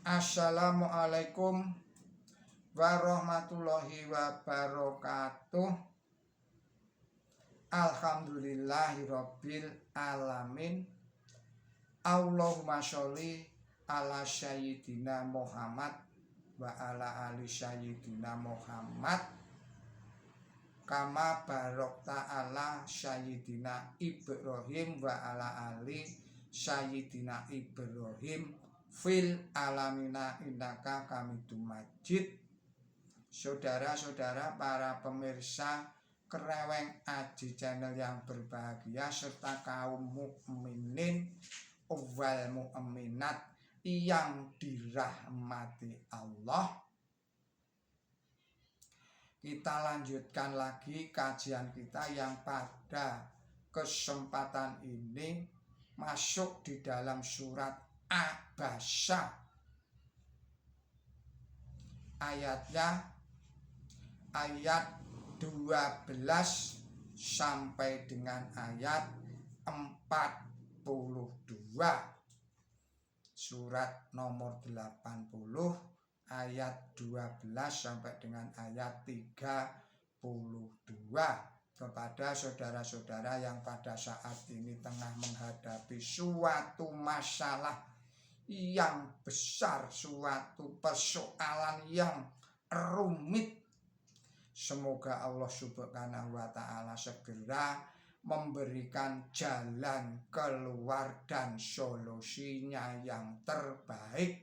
Assalamualaikum warahmatullahi wabarakatuh. Alhamdulillahirabbil alamin. Allahumma sholli ala sayyidina Muhammad wa ala ali sayyidina Muhammad kama barokta ala sayyidina Ibrahim wa ala ali sayyidina Ibrahim fil alamina innaka hamidum majid. Saudara-saudara para pemirsa Kereweng Aji Channel yang berbahagia serta kaum mukminin wal mukminat yang dirahmati Allah, kita lanjutkan lagi kajian kita yang pada kesempatan ini masuk di dalam surat Abasa. Ayatnya ayat 12 sampai dengan ayat 42. Surat nomor 80 ayat 12 sampai dengan ayat 32. Kepada saudara-saudara yang pada saat ini tengah menghadapi suatu masalah yang besar, suatu persoalan yang rumit, semoga Allah Subhanahu wa ta'ala segera memberikan jalan keluar dan solusinya yang terbaik.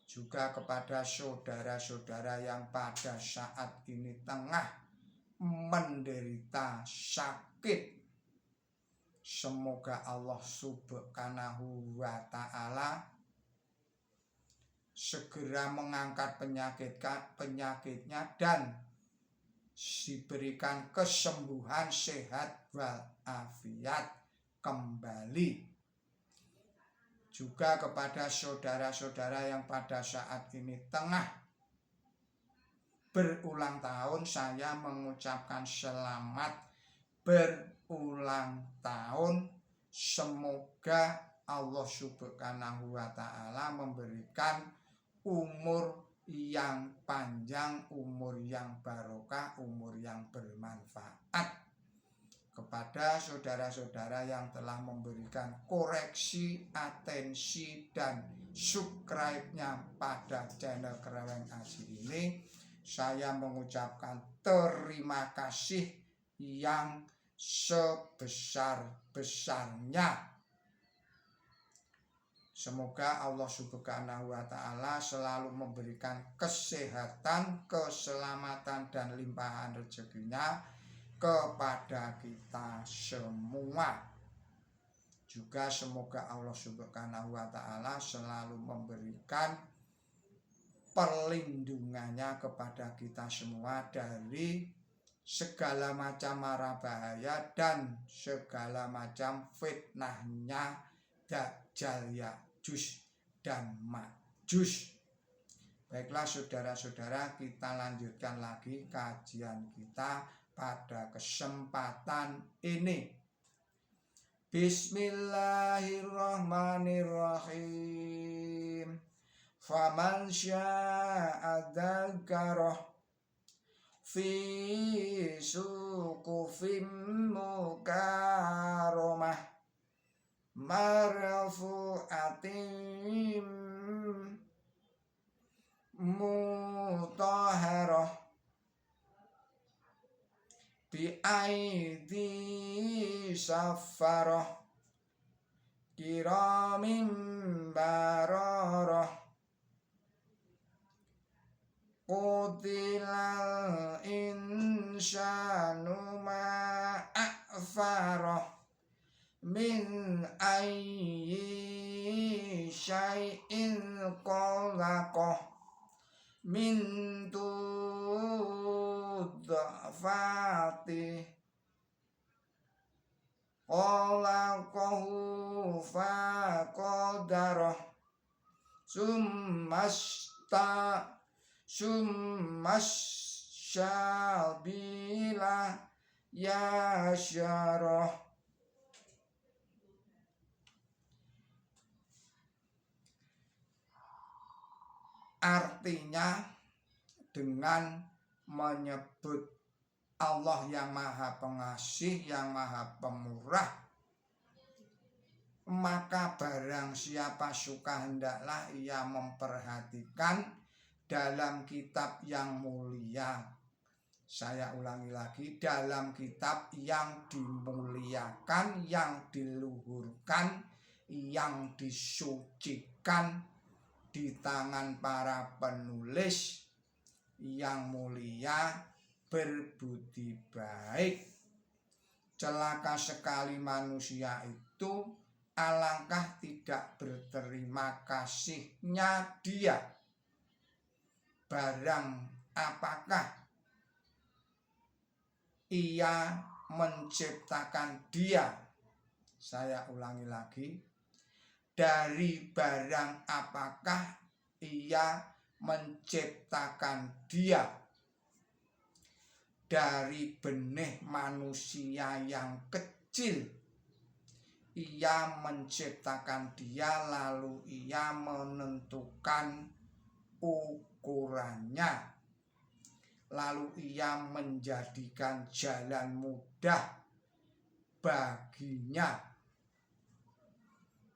Juga kepada saudara-saudara yang pada saat ini tengah menderita sakit, semoga Allah Subhanahu wa ta'ala segera mengangkat penyakitnya dan diberikan kesembuhan, sehat walafiat kembali. Juga kepada saudara-saudara yang pada saat ini tengah berulang tahun, saya mengucapkan selamat berulang tahun. Semoga Allah Subhanahu wa ta'ala memberikan umur yang panjang, umur yang barokah, umur yang bermanfaat. Kepada saudara-saudara yang telah memberikan koreksi, atensi, dan subscribe-nya pada channel Kereweng Aji ini, saya mengucapkan terima kasih yang sebesar-besarnya. Semoga Allah Subhanahu wa ta'ala selalu memberikan kesehatan, keselamatan, dan limpahan rezekinya kepada kita semua. Juga semoga Allah Subhanahu wa ta'ala selalu memberikan perlindungannya kepada kita semua dari segala macam mara bahaya dan segala macam fitnahnya Dajjal, Ya'juj dan Ma'juj. Baiklah saudara-saudara, kita lanjutkan lagi kajian kita pada kesempatan ini. Bismillahirrahmanirrahim. Faman syaa dzakarahu fi suqufin mukarramah marfu'atin mutahharah bi aidi safarah kiramin bararah qutilal insanu ma akfarah min ayyi syai'in khalaqah min tudfati khalaqahu faqadarah summasyabila yasyarah. Artinya dengan menyebut Allah yang Maha Pengasih, yang Maha Pemurah, maka barang siapa suka hendaklah ia memperhatikan dalam kitab yang mulia. Saya ulangi lagi, dalam kitab yang dimuliakan, yang diluhurkan, yang disucikan di tangan para penulis yang mulia berbudi baik. Celaka sekali manusia itu, alangkah tidak berterima kasihnya dia. Barang apakah ia menciptakan dia, saya ulangi lagi, dari barang apakah ia menciptakan dia, dari benih manusia yang kecil ia menciptakan dia, lalu ia menentukan ukurannya, lalu ia menjadikan jalan mudah baginya.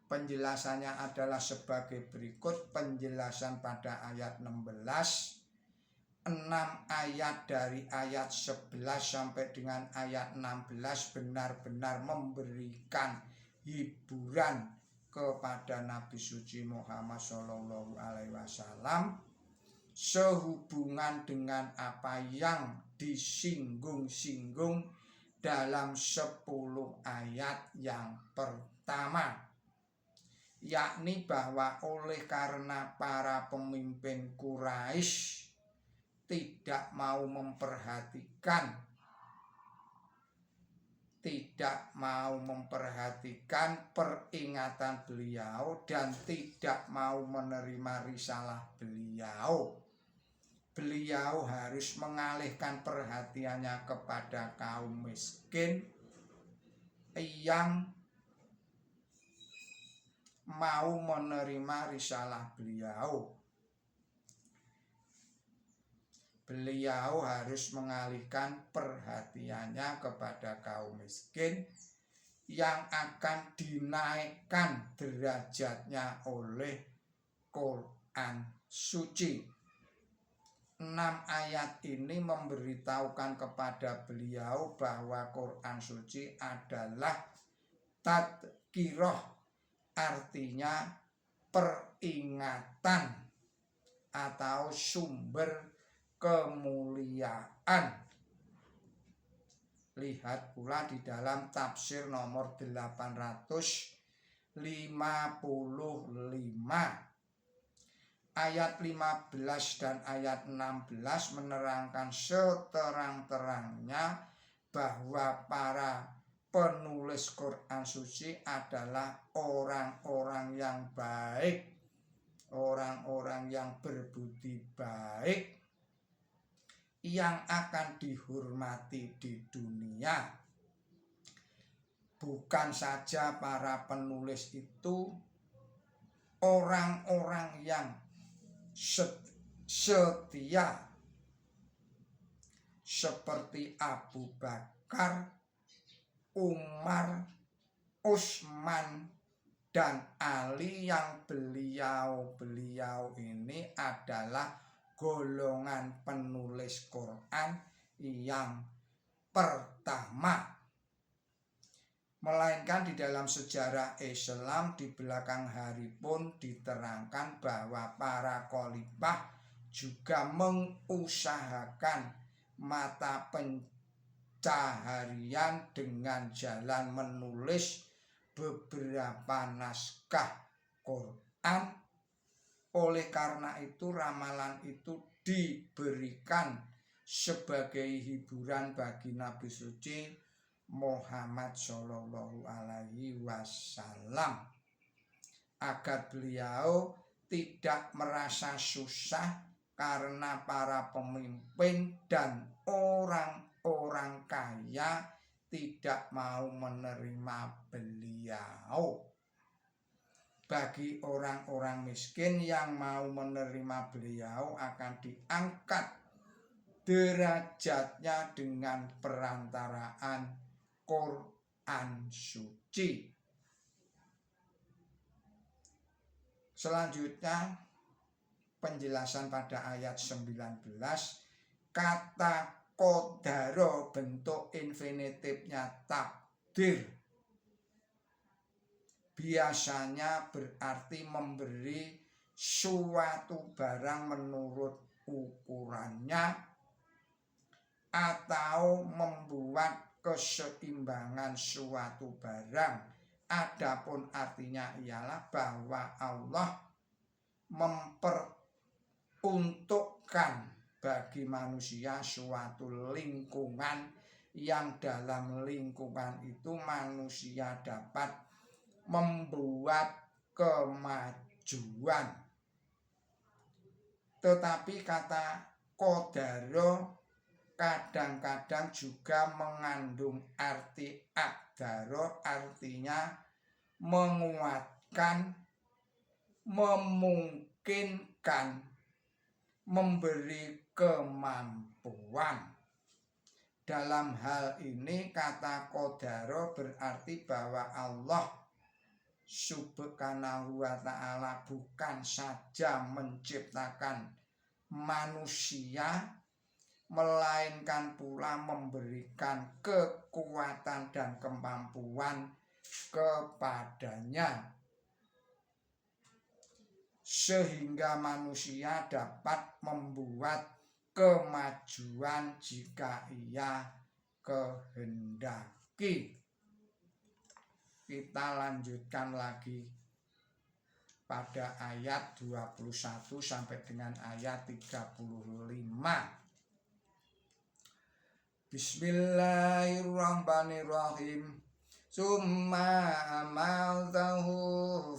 Penjelasannya adalah sebagai berikut. Penjelasan pada ayat 16, 6 ayat dari ayat 11 sampai dengan ayat 16 benar-benar memberikan hiburan kepada Nabi suci Muhammad SAW sehubungan dengan apa yang disinggung-singgung dalam 10 ayat yang pertama, yakni bahwa oleh karena para pemimpin Quraisy tidak mau memperhatikan peringatan beliau dan tidak mau menerima risalah beliau. Beliau harus mengalihkan perhatiannya kepada kaum miskin yang mau menerima risalah beliau. Beliau harus mengalihkan perhatiannya kepada kaum miskin yang akan dinaikkan derajatnya oleh Quran suci. 6 ayat ini memberitahukan kepada beliau bahwa Quran suci adalah tadkirah, artinya peringatan atau sumber kemuliaan. Lihat pula di dalam tafsir nomor 855 ayat 15 dan ayat 16 menerangkan seterang-terangnya bahwa para penulis Quran suci adalah orang-orang yang baik, orang-orang yang berbudi baik, yang akan dihormati di dunia. Bukan saja para penulis itu orang-orang yang setia seperti Abu Bakar, Umar, Utsman, dan Ali, yang beliau ini adalah golongan penulis Quran yang pertama. Melainkan di dalam sejarah Islam di belakang hari pun diterangkan bahwa para khalifah juga mengusahakan mata pencaharian dengan jalan menulis beberapa naskah Quran. Oleh karena itu ramalan itu diberikan sebagai hiburan bagi Nabi suci Muhammad Shallallahu Alaihi Wasallam, agar beliau tidak merasa susah karena para pemimpin dan orang-orang kaya tidak mau menerima beliau. bagi orang-orang miskin yang mau menerima beliau akan diangkat derajatnya dengan perantaraan Quran suci. Selanjutnya penjelasan pada ayat 19, kata qadara bentuk infinitifnya takdir biasanya berarti memberi suatu barang menurut ukurannya atau membuat keseimbangan suatu barang. Adapun artinya ialah bahwa Allah memperuntukkan bagi manusia suatu lingkungan yang dalam lingkungan itu manusia dapat membuat kemajuan. Tetapi kata qadara kadang-kadang juga mengandung arti aqdara, artinya menguatkan, memungkinkan, memberi kemampuan. Dalam hal ini kata qadara berarti bahwa Allah Subhanahu wa ta'ala bukan saja menciptakan manusia, melainkan pula memberikan kekuatan dan kemampuan kepadanya, sehingga manusia dapat membuat kemajuan jika ia kehendaki. Kita lanjutkan lagi pada ayat 21 sampai dengan ayat 35. Bismillahirrahmanirrahim. Summa amaltahu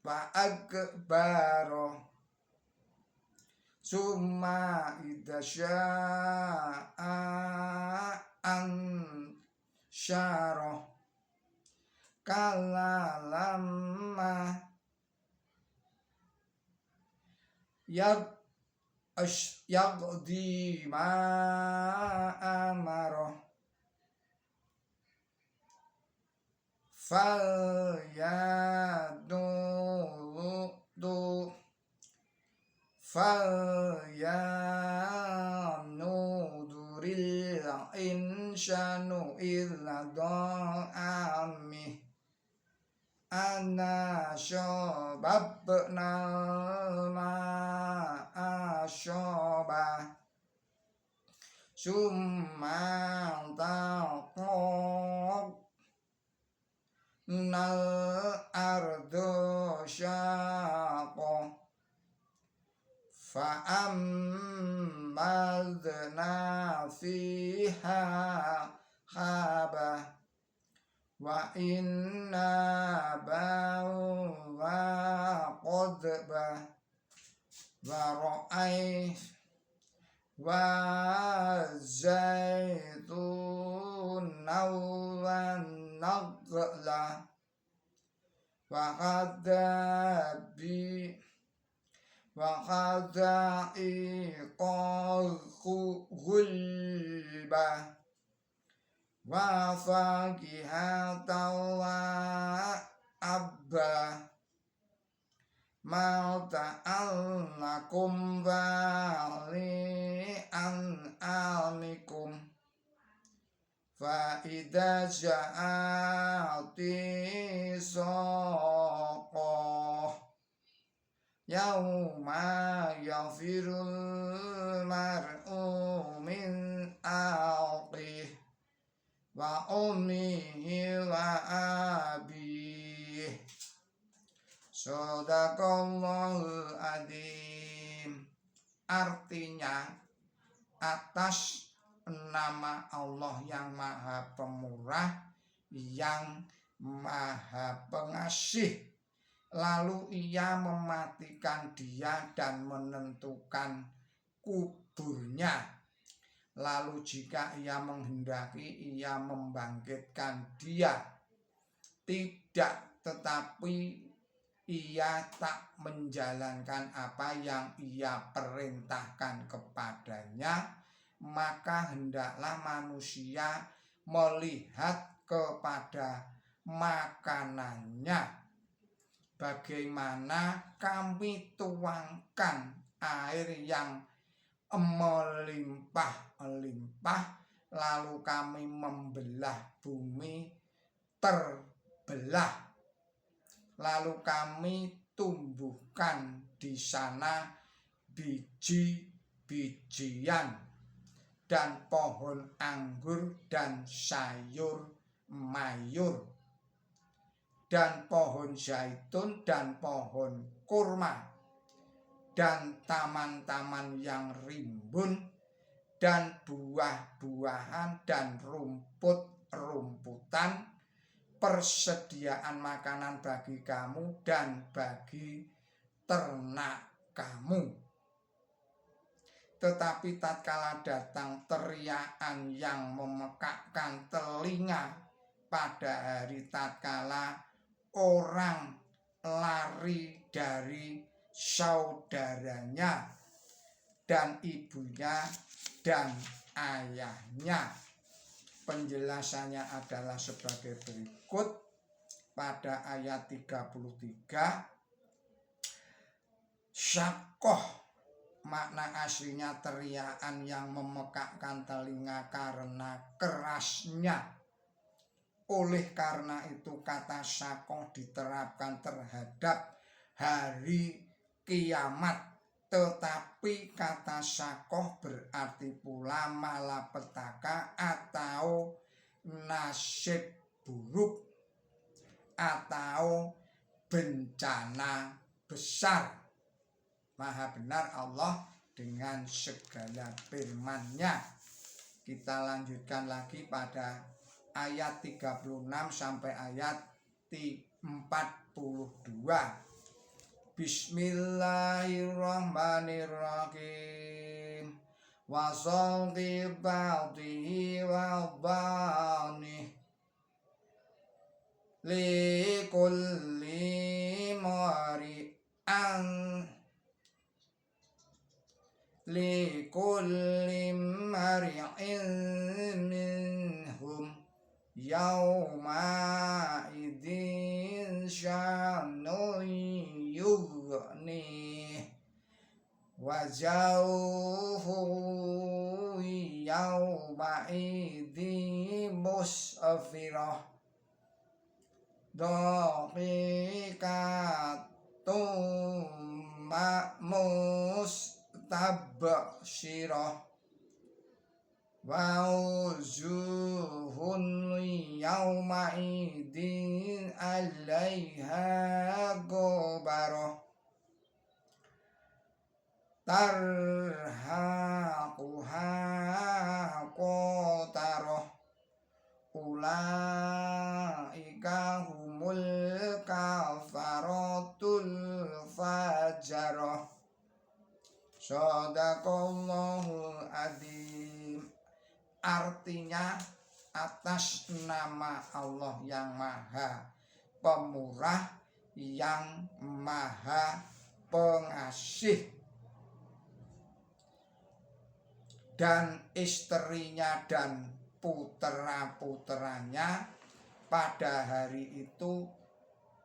fa'akbaro summa idza sya'a ansyara kala lamma yaqdi ma amara falyanuduril insanu illa da'amih anna syababnal ma'a syabah summa taqaq nal ardu syaqa fa'ammadna fiha haba wa inna bawa qadba wa ra'ay wa zaitun wa naqla wa qadabi wa qada'iqal ghulba wa faqihatan wa abba mata'allakum wali an'amikum fa idza ja'ati saqah yauma yafirul mar'u min aqih wa ummihi wa abih. Shadaqallahul adzim. Artinya, atas nama Allah yang Maha Pemurah, yang Maha Pengasih, lalu ia mematikan dia dan menentukan kuburnya. Lalu jika ia menghendaki, ia membangkitkan dia. Tidak, tetapi ia tak menjalankan apa yang ia perintahkan kepadanya, maka hendaklah manusia melihat kepada makanannya. Bagaimana kami tuangkan air yang melimpah-limpah, lalu kami membelah bumi terbelah, lalu kami tumbuhkan di sana biji-bijian dan pohon anggur dan sayur mayur dan pohon zaitun dan pohon kurma dan taman-taman yang rimbun dan buah-buahan dan rumput-rumputan, persediaan makanan bagi kamu dan bagi ternak kamu. Tetapi tatkala datang teriakan yang memekakkan telinga pada hari tatkala orang lari dari saudaranya dan ibunya dan ayahnya. Penjelasannya adalah sebagai berikut pada ayat 33. Syakoh makna aslinya teriakan yang memekakkan telinga karena kerasnya. Oleh karena itu kata syakoh diterapkan terhadap hari kiamat. Tetapi kata syakoh berarti pula malapetaka atau nasib buruk atau bencana besar. Maha benar Allah dengan segala firman-Nya. Kita lanjutkan lagi pada ayat 36 sampai ayat 42. Bismillahirrahmanirrahim. Wa saldi ba'dihi wa dhani li kulli mari'an minhum yawma idin sya'nu yughni wajauhu yawma idin musafirah dhaqiqatum mustabsyirah wa wujuhun yawma idin 'alaiha ghabarah tarhaquha qatarah ulaika humul kafaratul fajarah. Shadaqallahul adzim. Artinya atas nama Allah yang maha pemurah, yang maha pengasih, dan istrinya dan putera-puteranya pada hari itu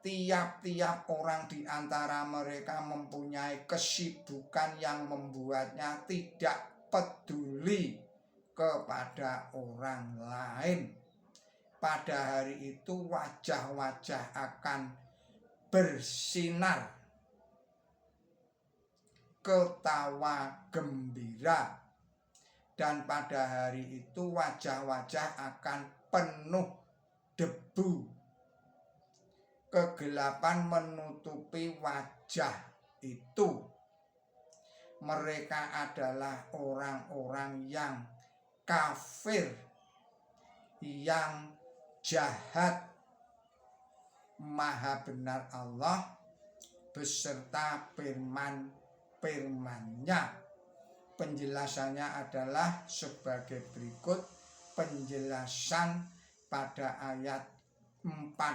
tiap-tiap orang di antara mereka mempunyai kesibukan yang membuatnya tidak peduli kepada orang lain. Pada hari itu wajah-wajah akan bersinar, ketawa gembira, dan pada hari itu wajah-wajah akan penuh debu. Kegelapan menutupi wajah itu. Mereka adalah orang-orang yang kafir, yang jahat. Maha benar Allah beserta firman-Nya. Penjelasannya adalah sebagai berikut. Penjelasan pada ayat 41.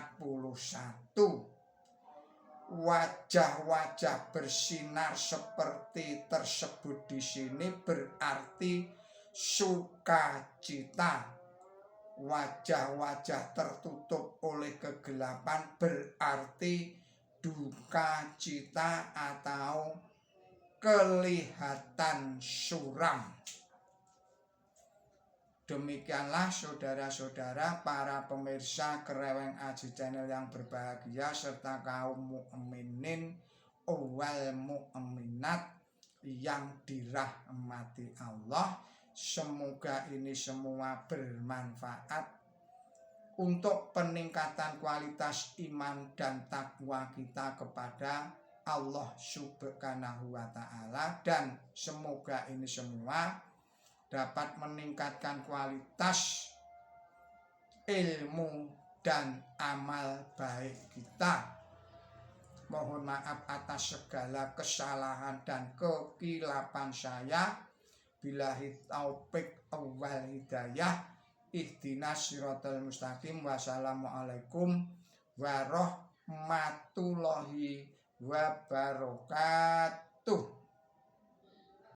Wajah-wajah bersinar seperti tersebut di sini berarti sukacita. Wajah-wajah tertutup oleh kegelapan berarti duka cita atau kelihatan suram. Demikianlah saudara-saudara para pemirsa Kreweng Aji Channel yang berbahagia serta kaum mukminin wal mukminat yang dirahmati Allah. Semoga ini semua bermanfaat untuk peningkatan kualitas iman dan takwa kita kepada Allah Subhanahu wa Ta'ala, dan semoga ini semua dapat meningkatkan kualitas ilmu dan amal baik kita. Mohon maaf atas segala kesalahan dan kekilapan saya. Billahi taufik wal hidayah. Ihdinas siratal mustaqim. Wassalamualaikum warahmatullahi wabarakatuh.